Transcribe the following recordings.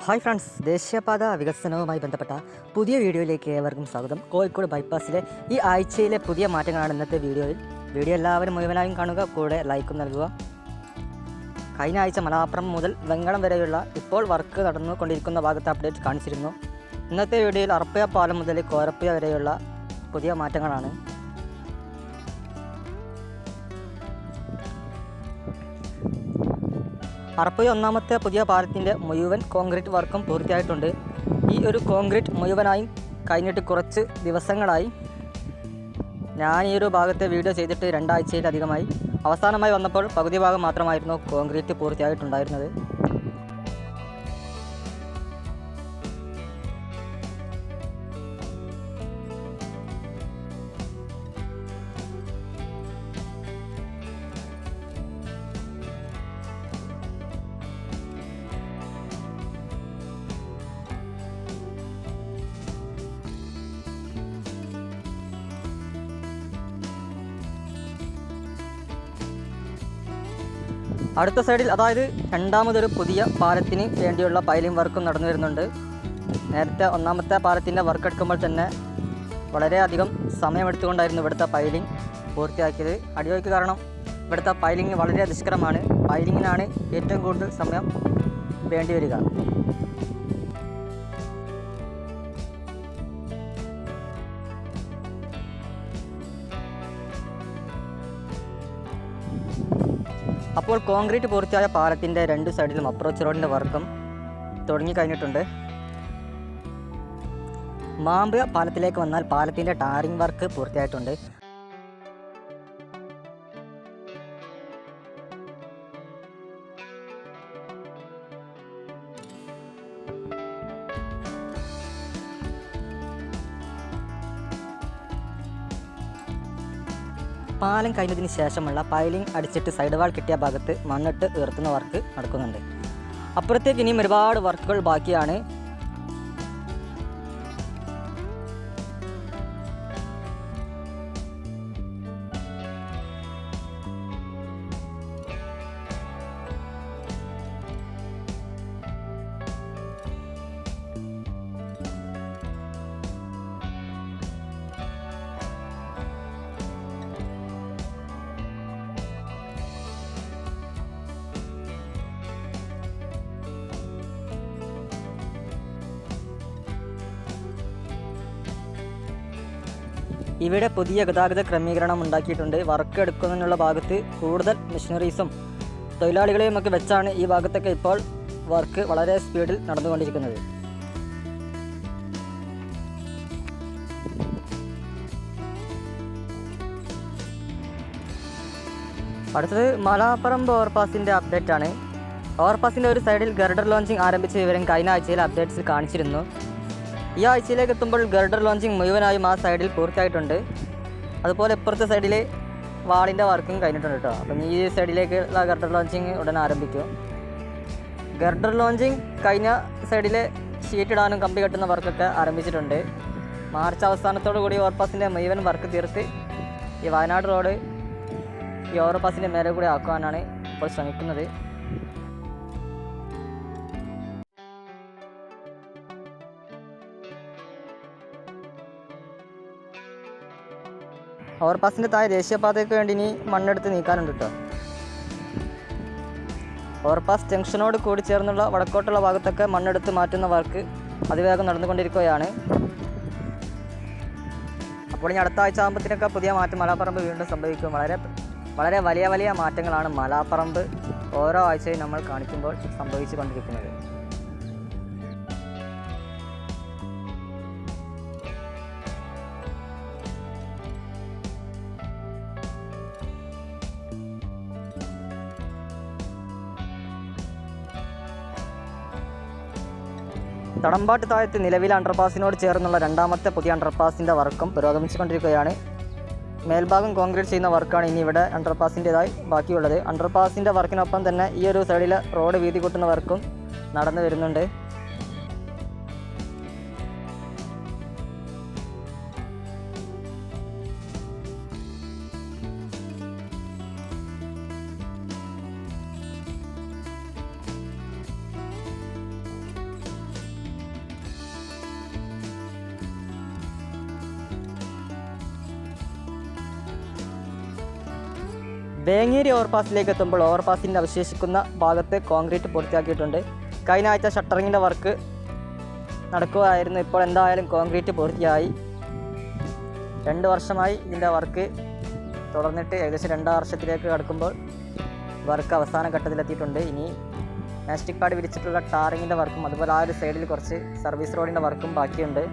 Hi friends, ദേശീയപാത വികസനവുമായി ബന്ധപ്പെട്ട പുതിയ വീഡിയോയിലേക്ക് ഏവർക്കും സ്വാഗതം. കോഴിക്കോട് ബൈപ്പാസിലെ ഈ ആഴ്ചയിലെ പുതിയ മാറ്റങ്ങളാണ് ഇന്നത്തെ വീഡിയോയിൽ. വീഡിയോ എല്ലാവരും മുഴുവനായും കാണുക, കൂടെ ലൈക്കും നൽകുക. കഴിഞ്ഞ ആഴ്ച മലാപ്പുറം മുതൽ വെങ്ങളം വരെയുള്ള ഇപ്പോൾ വർക്ക് നടന്നുകൊണ്ടിരിക്കുന്ന ഭാഗത്തെ അപ്ഡേറ്റ് കാണിച്ചിരുന്നു. ഇന്നത്തെ വീഡിയോയിൽ അർപ്പയ പാലം മുതൽ കോരപ്പയ വരെയുള്ള പുതിയ മാറ്റങ്ങളാണ്. അർപ്പയ ഒന്നാമത്തെ പുതിയ പാലത്തിൻ്റെ മുഴുവൻ കോൺക്രീറ്റ് വർക്കും പൂർത്തിയായിട്ടുണ്ട്. ഈ ഒരു കോൺക്രീറ്റ് മുഴുവനായും കഴിഞ്ഞിട്ട് കുറച്ച് ദിവസങ്ങളായി. ഞാൻ ഈ ഒരു ഭാഗത്തെ വീഡിയോ ചെയ്തിട്ട് 2 ആഴ്ചയിലധികമായി. അവസാനമായി വന്നപ്പോൾ പകുതി ഭാഗം മാത്രമായിരുന്നു കോൺക്രീറ്റ് പൂർത്തിയായിട്ടുണ്ടായിരുന്നത്. അടുത്ത സൈഡിൽ, അതായത് രണ്ടാമതൊരു പുതിയ പാലത്തിന് വേണ്ടിയുള്ള പൈലിംഗ് വർക്കും നടന്നു വരുന്നുണ്ട്. നേരത്തെ ഒന്നാമത്തെ പാലത്തിൻ്റെ വർക്ക് എടുക്കുമ്പോൾ തന്നെ വളരെയധികം സമയമെടുത്തുകൊണ്ടായിരുന്നു ഇവിടുത്തെ പൈലിംഗ് പൂർത്തിയാക്കിയത്. അടിയൊഴുക്ക് കാരണം ഇവിടുത്തെ പൈലിംഗ് വളരെ ദുഷ്കരമാണ്. പൈലിങ്ങിനാണ് ഏറ്റവും കൂടുതൽ സമയം വേണ്ടി വരിക. അപ്പോൾ കോൺക്രീറ്റ് പൂർത്തിയായ പാലത്തിൻ്റെ 2 സൈഡിലും അപ്രോച്ച് റോഡിൻ്റെ വർക്കും തുടങ്ങിക്കഴിഞ്ഞിട്ടുണ്ട്. മാമ്പുഴ പാലത്തിലേക്ക് വന്നാൽ പാലത്തിൻ്റെ ടാറിംഗ് വർക്ക് പൂർത്തിയായിട്ടുണ്ട്. പാലം കഴിഞ്ഞതിന് ശേഷമുള്ള പൈലിംഗ് അടിച്ചിട്ട് സൈഡ് വാൾ കിട്ടിയ ഭാഗത്ത് മണ്ണിട്ട് ഉയർത്തുന്ന വർക്ക് നടക്കുന്നുണ്ട്. അപ്പുറത്തേക്ക് ഇനിയും ഒരുപാട് വർക്കുകൾ ബാക്കിയാണ്. ഇവിടെ പുതിയ ഗതാഗത ക്രമീകരണം ഉണ്ടാക്കിയിട്ടുണ്ട്. വർക്ക് എടുക്കുന്നതിനുള്ള ഭാഗത്ത് കൂടുതൽ മെഷീനറീസും തൊഴിലാളികളെയും ഒക്കെ വെച്ചാണ് ഈ ഭാഗത്തൊക്കെ ഇപ്പോൾ വർക്ക് വളരെ സ്പീഡിൽ നടന്നുകൊണ്ടിരിക്കുന്നത്. അടുത്തത് മലാപ്പറമ്പ് ഓവർപാസിൻ്റെ അപ്ഡേറ്റ് ആണ്. ഓവർപാസിൻ്റെ ഒരു സൈഡിൽ ഗർഡർ ലോഞ്ചിങ് ആരംഭിച്ച വിവരം കഴിഞ്ഞ ആഴ്ചയിൽ അപ്ഡേറ്റ്സിൽ കാണിച്ചിരുന്നു. ഈ ആഴ്ചയിലേക്ക് എത്തുമ്പോൾ ഗർഡർ ലോഞ്ചിങ് മുഴുവനായും ആ സൈഡിൽ പൂർത്തിയായിട്ടുണ്ട്. അതുപോലെ ഇപ്പുറത്തെ സൈഡിൽ വാളിൻ്റെ വർക്കും കഴിഞ്ഞിട്ടുണ്ട് കേട്ടോ. അപ്പം ഈ സൈഡിലേക്കുള്ള ഗർഡർ ലോഞ്ചിങ് ഉടൻ ആരംഭിക്കും. ഗർഡർ ലോഞ്ചിങ് കഴിഞ്ഞ സൈഡിലെ ഷീറ്റ് ഇടാനും കമ്പി കെട്ടുന്ന വർക്കൊക്കെ ആരംഭിച്ചിട്ടുണ്ട്. മാർച്ച് അവസാനത്തോടു കൂടി ഓവർപാസിൻ്റെ മുഴുവൻ വർക്ക് തീർത്ത് ഈ വയനാട് റോഡ് ഈ ഓവർപാസിൻ്റെ മേലെ കൂടി ആക്കുവാനാണ് ഇപ്പോൾ ശ്രമിക്കുന്നത്. ഓവർപാസിൻ്റെ താഴെ ദേശീയപാതയ്ക്ക് വേണ്ടി ഇനി മണ്ണെടുത്ത് നീക്കാനുണ്ട് കേട്ടോ. ഓവർപാസ് ജംഗ്ഷനോട് കൂടി ചേർന്നുള്ള വടക്കോട്ടുള്ള ഭാഗത്തൊക്കെ മണ്ണെടുത്ത് മാറ്റുന്ന വർക്ക് അതിവേഗം നടന്നുകൊണ്ടിരിക്കുകയാണ്. അപ്പോൾ ഇനി അടുത്ത ആഴ്ച ആകുമ്പോഴത്തേനൊക്കെ പുതിയ മാറ്റം മലാപ്പറമ്പ് വീണ്ടും സംഭവിക്കും. വളരെ വലിയ മാറ്റങ്ങളാണ് മലാപ്പറമ്പ് ഓരോ ആഴ്ചയും നമ്മൾ കാണിക്കുമ്പോൾ സംഭവിച്ചു കൊണ്ടിരിക്കുന്നത്. തടമ്പാട്ട് താഴത്ത് നിലവിലെ അണ്ടർപാസിനോട് ചേർന്നുള്ള രണ്ടാമത്തെ പുതിയ അണ്ടർപാസിൻ്റെ വർക്കും പുരോഗമിച്ചുകൊണ്ടിരിക്കുകയാണ്. മേൽഭാഗം കോൺക്രീറ്റ് ചെയ്യുന്ന വർക്കാണ് ഇനി ഇവിടെ അണ്ടർപാസിൻ്റെതായി ബാക്കിയുള്ളത്. അണ്ടർപാസിൻ്റെ വർക്കിനൊപ്പം തന്നെ ഈ ഒരു സൈഡിലെ റോഡ് വീതി കൂട്ടുന്ന വർക്കും നടന്നു വരുന്നുണ്ട്. വേങ്ങേരി ഓവർപാസിലേക്ക് എത്തുമ്പോൾ ഓവർപാസിൻ്റെ അവശേഷിക്കുന്ന ഭാഗത്ത് കോൺക്രീറ്റ് പൂർത്തിയാക്കിയിട്ടുണ്ട്. കഴിഞ്ഞ ആഴ്ച ഷട്ടറിങ്ങിൻ്റെ വർക്ക് നടക്കുകയായിരുന്നു. ഇപ്പോൾ എന്തായാലും കോൺക്രീറ്റ് പൂർത്തിയായി. 2 വർഷമായി ഇതിൻ്റെ വർക്ക് തുടർന്നിട്ട് ഏകദേശം 2 വർഷത്തിലേക്ക് കടക്കുമ്പോൾ വർക്ക് അവസാന ഘട്ടത്തിലെത്തിയിട്ടുണ്ട്. ഇനി മാസ്റ്റിക് പാഡ് വിരിച്ചിട്ടുള്ള ടാറിങ്ങിൻ്റെ വർക്കും അതുപോലെ ആ ഒരു സൈഡിൽ കുറച്ച് സർവീസ് റോഡിൻ്റെ വർക്കും ബാക്കിയുണ്ട്.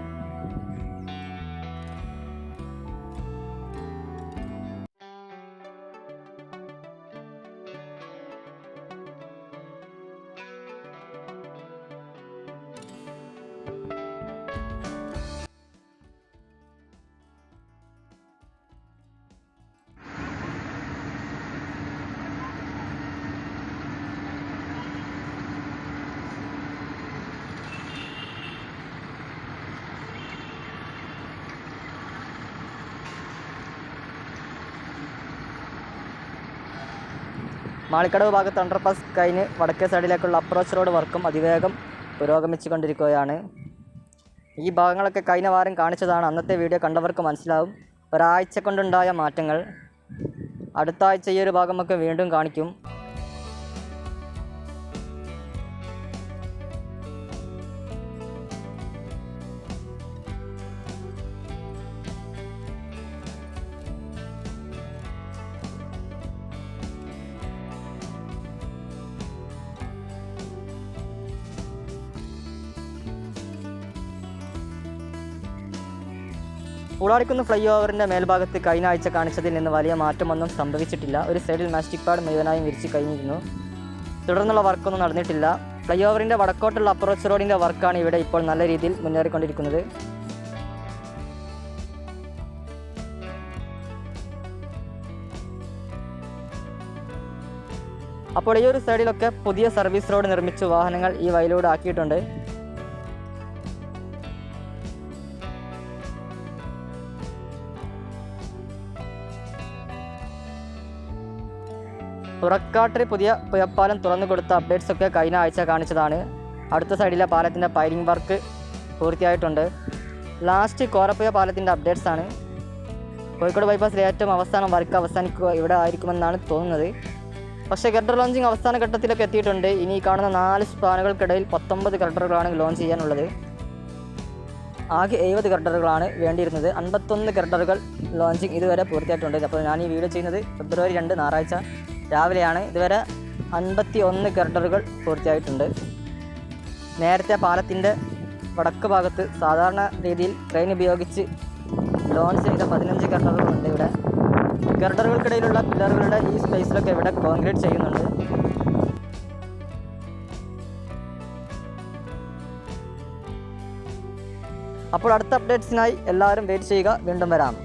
മാളിക്കടവ് ഭാഗത്ത് അണ്ടർപാസ് കഴിഞ്ഞ് വടക്കേ സൈഡിലേക്കുള്ള അപ്രോച്ച് റോഡ് വർക്കും അതിവേഗം പുരോഗമിച്ചു കൊണ്ടിരിക്കുകയാണ്. ഈ ഭാഗങ്ങളൊക്കെ കഴിഞ്ഞ വാരം കാണിച്ചതാണ്. അന്നത്തെ വീഡിയോ കണ്ടവർക്ക് മനസ്സിലാവും. ഒരാഴ്ച കൊണ്ടുണ്ടായ മാറ്റങ്ങൾ. അടുത്ത ആഴ്ച ഈ ഒരു ഭാഗമൊക്കെ വീണ്ടും കാണിക്കും. ഉളാടിക്കുന്ന് ഫ്ലൈ ഓവറിൻ്റെ മേൽഭാഗത്ത് കഴിഞ്ഞ ആഴ്ച കാണിച്ചതിൽ നിന്ന് വലിയ മാറ്റമൊന്നും സംഭവിച്ചിട്ടില്ല. ഒരു സൈഡിൽ മാസ്റ്റിക് പാഡ് മുഴുവനായും വിരിച്ച് കഴിഞ്ഞിരുന്നു. തുടർന്നുള്ള വർക്കൊന്നും നടന്നിട്ടില്ല. ഫ്ലൈ ഓവറിൻ്റെ വടക്കോട്ടുള്ള അപ്രോച്ച് റോഡിൻ്റെ വർക്കാണ് ഇവിടെ ഇപ്പോൾ നല്ല രീതിയിൽ മുന്നേറിക്കൊണ്ടിരിക്കുന്നത്. അപ്പോൾ ഈ ഒരു സൈഡിലൊക്കെ പുതിയ സർവീസ് റോഡ് നിർമ്മിച്ച് വാഹനങ്ങൾ ഈ വഴിയിലൂടെ ആക്കിയിട്ടുണ്ട്. പുറക്കാട്ടിൽ പുതിയ പുഴപ്പാലം തുറന്നു കൊടുത്ത അപ്ഡേറ്റ്സ് ഒക്കെ കഴിഞ്ഞ ആഴ്ച കാണിച്ചതാണ്. അടുത്ത സൈഡിലെ പാലത്തിൻ്റെ പൈലിംഗ് വർക്ക് പൂർത്തിയായിട്ടുണ്ട്. ലാസ്റ്റ് കോരപ്പുഴ പാലത്തിൻ്റെ അപ്ഡേറ്റ്സ് ആണ്. കോഴിക്കോട് ബൈപ്പാസിലെ ഏറ്റവും അവസാനം വർക്ക് അവസാനിക്കുക ഇവിടെ ആയിരിക്കുമെന്നാണ് തോന്നുന്നത്. പക്ഷേ ഗർഡർ ലോഞ്ചിങ് അവസാന ഘട്ടത്തിലൊക്കെ എത്തിയിട്ടുണ്ട്. ഇനി കാണുന്ന 4 സ്പാനുകൾക്കിടയിൽ 19 ഗർഡറുകളാണ് ലോഞ്ച് ചെയ്യാനുള്ളത്. ആകെ 70 ഗർഡറുകളാണ് വേണ്ടിയിരുന്നത്. 51 ഗർഡറുകൾ ലോഞ്ചിങ് ഇതുവരെ പൂർത്തിയായിട്ടുണ്ട്. അപ്പോൾ ഞാൻ ഈ വീഡിയോ ചെയ്യുന്നത് ഫെബ്രുവരി 2 ഞായറാഴ്ച രാവിലെയാണ്. ഇതുവരെ 51 ഗർഡറുകൾ പൂർത്തിയായിട്ടുണ്ട്. നേരത്തെ പാലത്തിൻ്റെ വടക്ക് ഭാഗത്ത് സാധാരണ രീതിയിൽ ക്രെയിൻ ഉപയോഗിച്ച് ലോഞ്ച് ചെയ്ത 15 ഗർഡറുകളുണ്ട്. ഇവിടെ ഗർഡറുകൾക്കിടയിലുള്ള പില്ലറുകളുടെ ഈ സ്പേസിലൊക്കെ ഇവിടെ കോൺക്രീറ്റ് ചെയ്യുന്നുണ്ട്. അപ്പോൾ അടുത്ത അപ്ഡേറ്റ്സിനായി എല്ലാവരും വെയിറ്റ് ചെയ്യുക. വീണ്ടും വരാം.